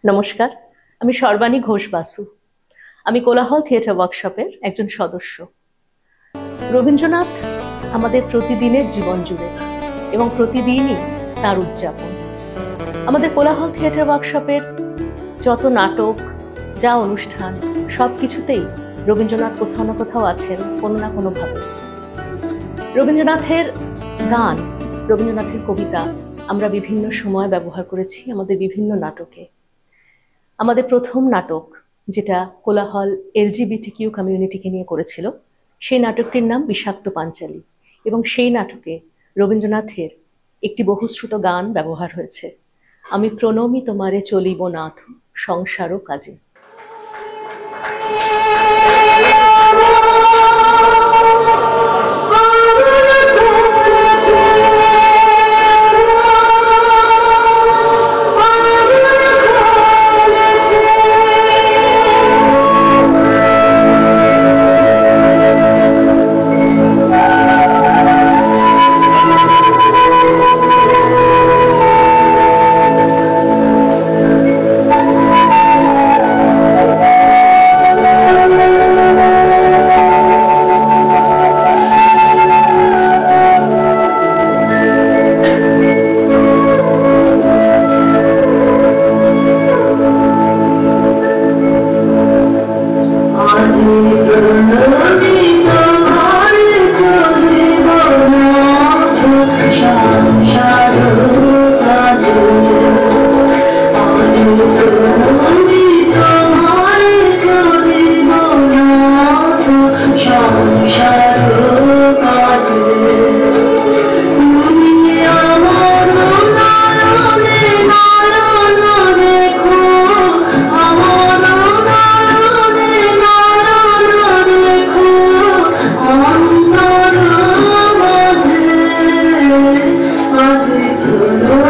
নমস্কার, আমি সর্বাণী ঘোষ বাসু। আমি কোলাহল থিয়েটার ওয়ার্কশপের একজন সদস্য। রবীন্দ্রনাথ আমাদের প্রতিদিনের জীবন জুড়ে এবং প্রতিদিনই তার উদযাপন। আমাদের কোলাহল থিয়েটার ওয়ার্কশপের যত নাটক, যা অনুষ্ঠান, সব কিছুতেই রবীন্দ্রনাথ কোথাও না কোথাও আছেন, কোনো না কোনোভাবে। রবীন্দ্রনাথের গান, রবীন্দ্রনাথের কবিতা আমরা বিভিন্ন সময় ব্যবহার করেছি আমাদের বিভিন্ন নাটকে। আমাদের প্রথম নাটক, যেটা কোলাহল LGBTQ কমিউনিটিকে নিয়ে করেছিল, সেই নাটকটির নাম বিষাক্ত পাঞ্চালী, এবং সেই নাটকে রবীন্দ্রনাথের একটি বহুশ্রুত গান ব্যবহার হয়েছে, আমি প্রণমি তোমারে চলিব নাথ সংসারও কাজে। Oh,